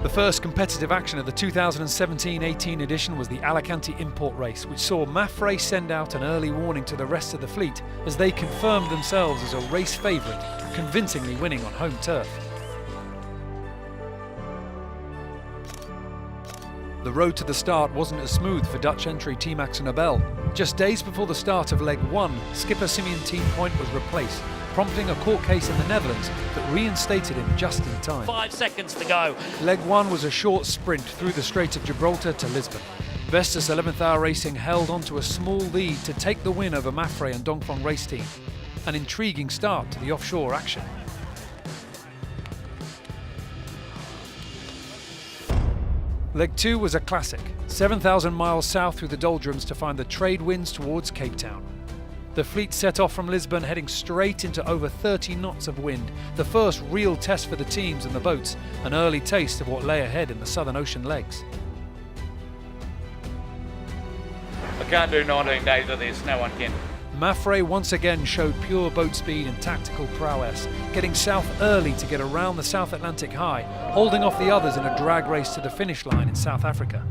The first competitive action of the 2017-18 edition was the Alicante import race, which saw Mafre send out an early warning to the rest of the fleet as they confirmed themselves as a race favourite, convincingly winning on home turf. The road to the start wasn't as smooth for Dutch entry Team Axonabel. Just days before the start of leg 1, skipper Simeon Team Point was replaced, prompting a court case in the Netherlands that reinstated him just in time. 5 seconds to go. Leg 1 was a short sprint through the Strait of Gibraltar to Lisbon. Vestas 11th Hour Racing held on to a small lead to take the win over Mafre and Dongfeng race team. An intriguing start to the offshore action. Leg 2 was a classic, 7,000 miles south through the doldrums to find the trade winds towards Cape Town. The fleet set off from Lisbon heading straight into over 30 knots of wind, the first real test for the teams and the boats, an early taste of what lay ahead in the Southern Ocean legs. I can't do 19 days of this, no one can. Mafre once again showed pure boat speed and tactical prowess, getting south early to get around the South Atlantic high, holding off the others in a drag race to the finish line in South Africa.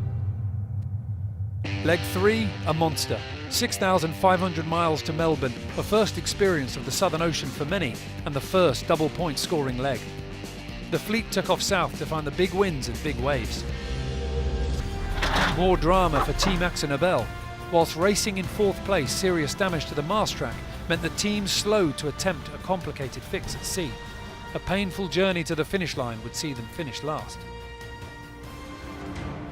Leg 3, a monster. 6,500 miles to Melbourne, a first experience of the Southern Ocean for many, and the first double-point scoring leg. The fleet took off south to find the big winds and big waves. More drama for Team Axonabel. Whilst racing in 4th place, serious damage to the mast track meant the team slowed to attempt a complicated fix at sea. A painful journey to the finish line would see them finish last.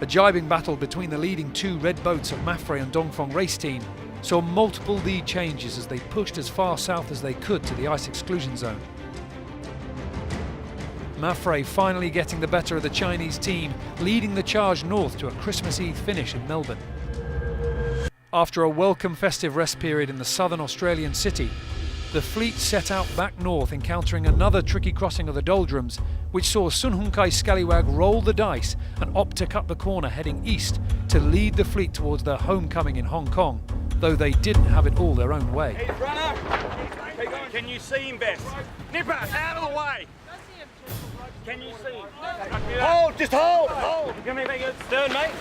A jibing battle between the leading 2 red boats of Mafre and Dongfeng race team saw multiple lead changes as they pushed as far south as they could to the ice exclusion zone. Mafre finally getting the better of the Chinese team, leading the charge north to a Christmas Eve finish in Melbourne. After a welcome festive rest period in the southern Australian city, the fleet set out back north, encountering another tricky crossing of the doldrums, which saw Sun Hun Kai Scallywag roll the dice and opt to cut the corner heading east to lead the fleet towards their homecoming in Hong Kong, though they didn't have it all their own way. Hey, runner! Can you see him best? Nipper, out of the way! Can you see him? Hold, just hold, hold! Give me a big stern, mate.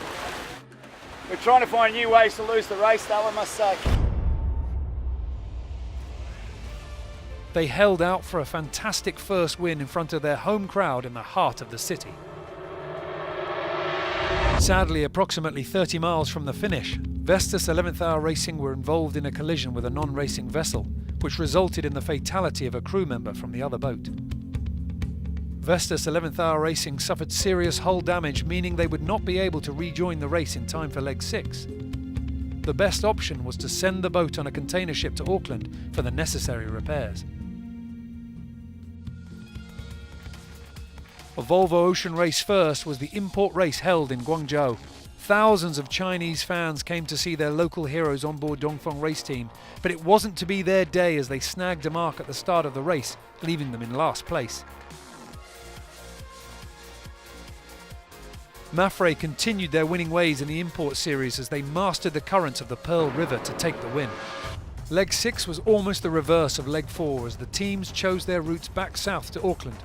We're trying to find new ways to lose the race, though, I must say. They held out for a fantastic first win in front of their home crowd in the heart of the city. Sadly, approximately 30 miles from the finish, Vestas 11th Hour Racing were involved in a collision with a non-racing vessel, which resulted in the fatality of a crew member from the other boat. Vestas 11th Hour Racing suffered serious hull damage, meaning they would not be able to rejoin the race in time for leg 6. The best option was to send the boat on a container ship to Auckland for the necessary repairs. A Volvo Ocean Race first was the import race held in Guangzhou. Thousands of Chinese fans came to see their local heroes on board Dongfeng race team, but it wasn't to be their day as they snagged a mark at the start of the race, leaving them in last place. Mafre continued their winning ways in the import series as they mastered the currents of the Pearl River to take the win. Leg 6 was almost the reverse of Leg 4 as the teams chose their routes back south to Auckland.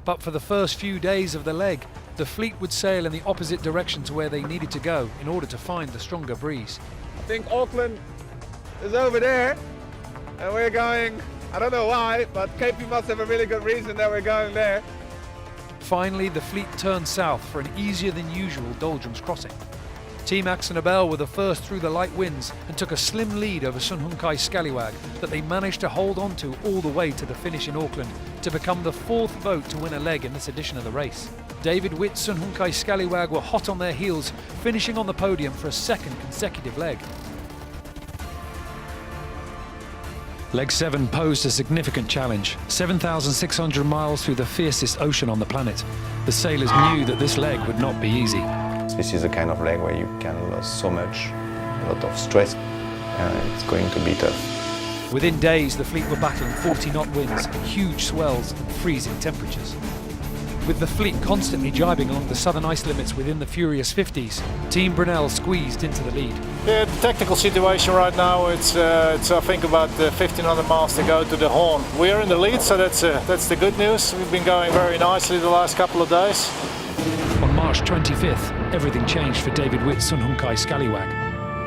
But for the first few days of the leg, the fleet would sail in the opposite direction to where they needed to go in order to find the stronger breeze. I think Auckland is over there and we're going, I don't know why, but KP must have a really good reason that we're going there. Finally, the fleet turned south for an easier than usual doldrums crossing. Team Axonabel were the first through the light winds and took a slim lead over Sun Hun Kai Scallywag that they managed to hold on to all the way to the finish in Auckland to become the 4th boat to win a leg in this edition of the race. David Witt, Sun Hun Kai Scallywag were hot on their heels, finishing on the podium for a 2nd consecutive leg. Leg 7 posed a significant challenge, 7,600 miles through the fiercest ocean on the planet. The sailors knew that this leg would not be easy. This is a kind of leg where you can lose so much, a lot of stress, and it's going to be tough. Within days, the fleet were battling 40-knot winds, huge swells and freezing temperatures. With the fleet constantly jibing along the southern ice limits within the furious 50s, Team Brunel squeezed into the lead. Yeah, the technical situation right now, it's I think about 1,500 miles to go to the Horn. We're in the lead, so that's the good news. We've been going very nicely the last couple of days. On March 25th, everything changed for David Witt's Sunhunkai Scallywag.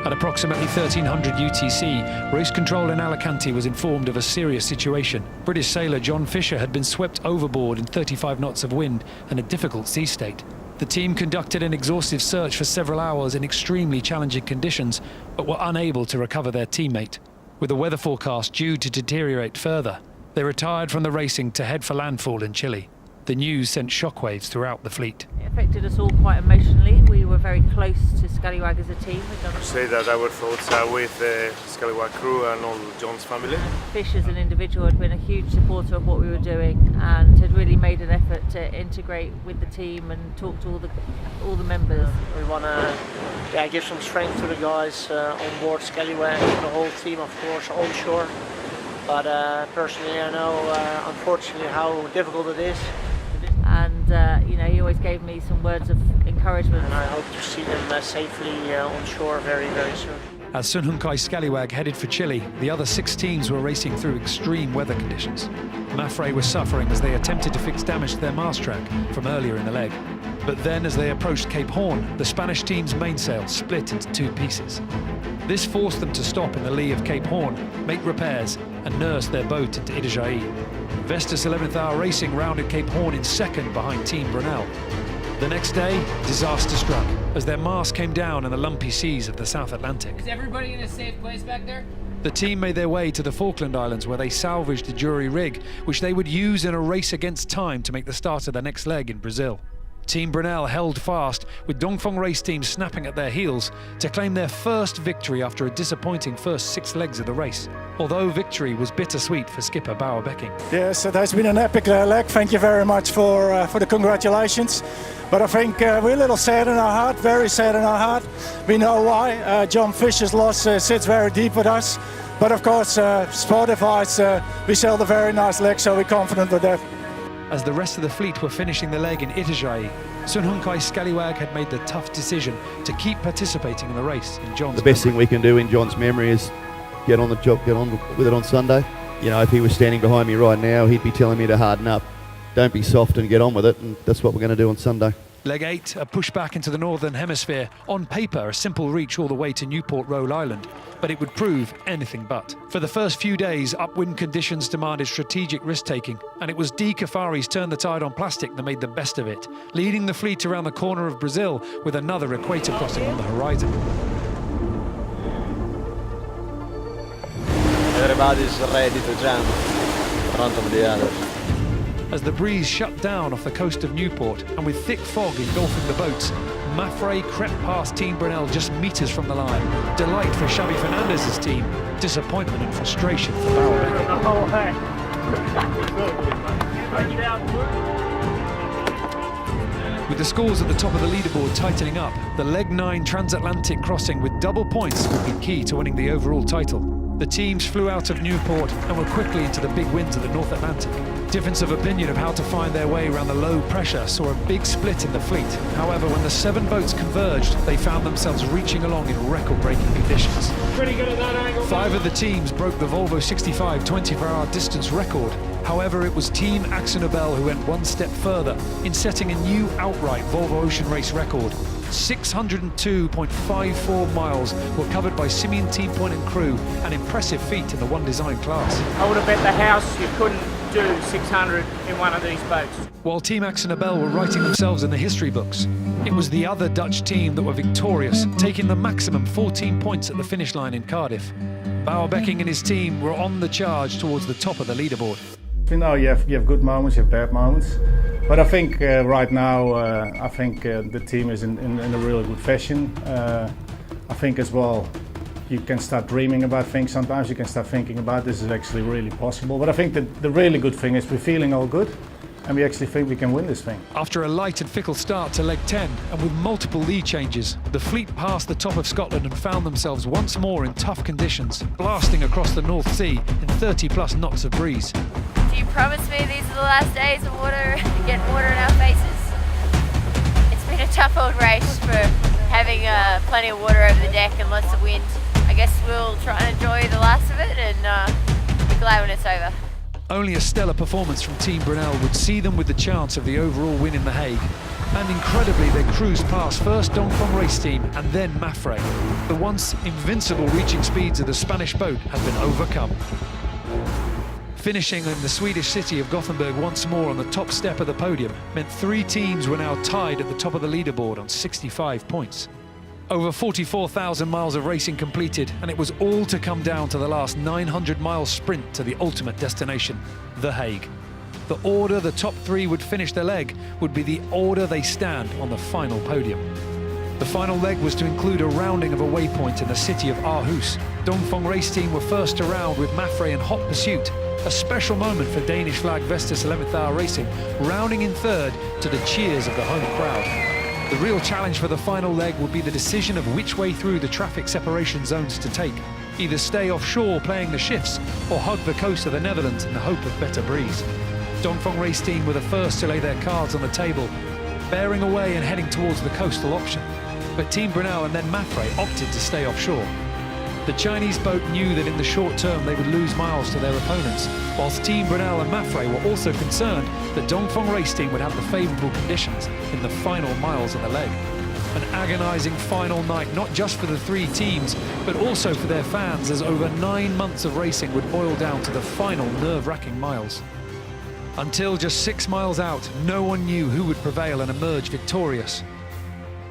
At approximately 1300 UTC, race control in Alicante was informed of a serious situation. British sailor John Fisher had been swept overboard in 35 knots of wind and a difficult sea state. The team conducted an exhaustive search for several hours in extremely challenging conditions, but were unable to recover their teammate. With the weather forecast due to deteriorate further, they retired from the racing to head for landfall in Chile. The news sent shockwaves throughout the fleet. It affected us all quite emotionally. We were very close to Scallywag as a team. I say that our thoughts are with the Scallywag crew and all John's family. Fish as an individual had been a huge supporter of what we were doing and had really made an effort to integrate with the team and talk to all the members. We want to give some strength to the guys on board Scallywag, the whole team of course onshore. But personally I know unfortunately how difficult it is. And you know, he always gave me some words of encouragement. And I hope to see them safely on shore very, very soon. As Sunhunkai Scallywag headed for Chile, the other 6 teams were racing through extreme weather conditions. Mafre was suffering as they attempted to fix damage to their mast track from earlier in the leg. But then as they approached Cape Horn, the Spanish team's mainsail split into 2 pieces. This forced them to stop in the lee of Cape Horn, make repairs and nurse their boat into Itajaí. Vestas 11th Hour Racing rounded Cape Horn in second behind Team Brunel. The next day, disaster struck as their mast came down in the lumpy seas of the South Atlantic. Is everybody in a safe place back there? The team made their way to the Falkland Islands where they salvaged a jury rig, which they would use in a race against time to make the start of their next leg in Brazil. Team Brunel held fast, with Dongfeng race team snapping at their heels to claim their first victory after a disappointing first 6 legs of the race. Although victory was bittersweet for skipper Bauer Becking. Yes, it has been an epic leg. Thank you very much for the congratulations. But I think we're a little sad in our heart, very sad in our heart. We know why. John Fisher's loss sits very deep with us. But of course, sport-wise, we sailed a very nice leg, so we're confident with that. As the rest of the fleet were finishing the leg in Itajaí, Sunhunkai Scallywag had made the tough decision to keep participating in the race in John's The best thing we can do in John's memory is get on the job, get on with it on Sunday. You know, if he was standing behind me right now, he'd be telling me to harden up. Don't be soft and get on with it, and that's what we're going to do on Sunday. Leg 8, a push back into the Northern Hemisphere. On paper, a simple reach all the way to Newport, Rhode Island, but it would prove anything but. For the first few days, upwind conditions demanded strategic risk-taking, and it was D. Cafari's turn the tide on plastic that made the best of it, leading the fleet around the corner of Brazil with another equator crossing on the horizon. Everybody's ready to jump in front of the others. As the breeze shut down off the coast of Newport and with thick fog engulfing the boats, Mafre crept past Team Brunel just metres from the line. Delight for Xavi Fernandez's team, disappointment and frustration for Bauer Becking. With the scores at the top of the leaderboard tightening up, the Leg 9 transatlantic crossing with double points would be key to winning the overall title. The teams flew out of Newport and were quickly into the big winds of the North Atlantic. Difference of opinion of how to find their way around the low pressure saw a big split in the fleet. However, when the 7 boats converged, they found themselves reaching along in record-breaking conditions. Pretty good at that angle. 5 of the teams broke the Volvo 65 24-hour distance record. However, it was Team Axonobel who went one step further in setting a new outright Volvo Ocean Race record. 602.54 miles were covered by Simeon Team Point and crew, an impressive feat in the one design class. I would have bet the house you couldn't do 600 in one of these boats. While Team Axonobel were writing themselves in the history books, it was the other Dutch team that were victorious, taking the maximum 14 points at the finish line in Cardiff. Bauer Becking and his team were on the charge towards the top of the leaderboard. You know, you have good moments, you have bad moments. But I think right now, the team is in a really good fashion. I think as well, you can start dreaming about things sometimes. You can start thinking about this is actually really possible. But I think that the really good thing is we're feeling all good, and we actually think we can win this thing. After a light and fickle start to leg 10, and with multiple lead changes, the fleet passed the top of Scotland and found themselves once more in tough conditions, blasting across the North Sea in 30+ knots of breeze. Do you promise me these are the last days of water, getting water in our faces? It's been a tough old race for having plenty of water over the deck and lots of wind. I guess we'll try and enjoy the last of it and be glad when it's over. Only a stellar performance from Team Brunel would see them with the chance of the overall win in The Hague. And incredibly, they cruised past first Dongfeng Race Team and then Mafre. The once invincible reaching speeds of the Spanish boat had been overcome. Finishing in the Swedish city of Gothenburg once more on the top step of the podium meant 3 teams were now tied at the top of the leaderboard on 65 points. Over 44,000 miles of racing completed, and it was all to come down to the last 900-mile sprint to the ultimate destination, The Hague. The order the top 3 would finish their leg would be the order they stand on the final podium. The final leg was to include a rounding of a waypoint in the city of Aarhus. Dongfeng Race Team were first to round with Mafre in hot pursuit. A special moment for Danish flag Vestas 11th Hour Racing, rounding in third to the cheers of the home crowd. The real challenge for the final leg would be the decision of which way through the traffic separation zones to take. Either stay offshore playing the shifts or hug the coast of the Netherlands in the hope of better breeze. Dongfeng Race Team were the first to lay their cards on the table, bearing away and heading towards the coastal option. But Team Brunel and then Mafre opted to stay offshore. The Chinese boat knew that in the short term they would lose miles to their opponents, whilst Team Brunel and Mafre were also concerned that Dongfeng Race Team would have the favourable conditions in the final miles of the leg. An agonising final night, not just for the 3 teams, but also for their fans, as over 9 months of racing would boil down to the final nerve-wracking miles. Until just 6 miles out, no one knew who would prevail and emerge victorious.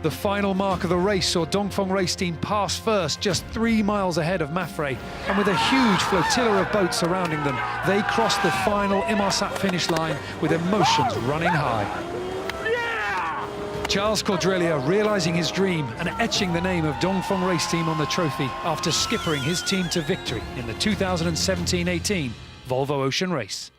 The final mark of the race saw Dongfeng Race Team pass first, just 3 miles ahead of Mafre, and with a huge flotilla of boats surrounding them, they crossed the final Inmarsat finish line with emotions running high. Charles Cordrelia realising his dream and etching the name of Dongfeng Race Team on the trophy after skippering his team to victory in the 2017-18 Volvo Ocean Race.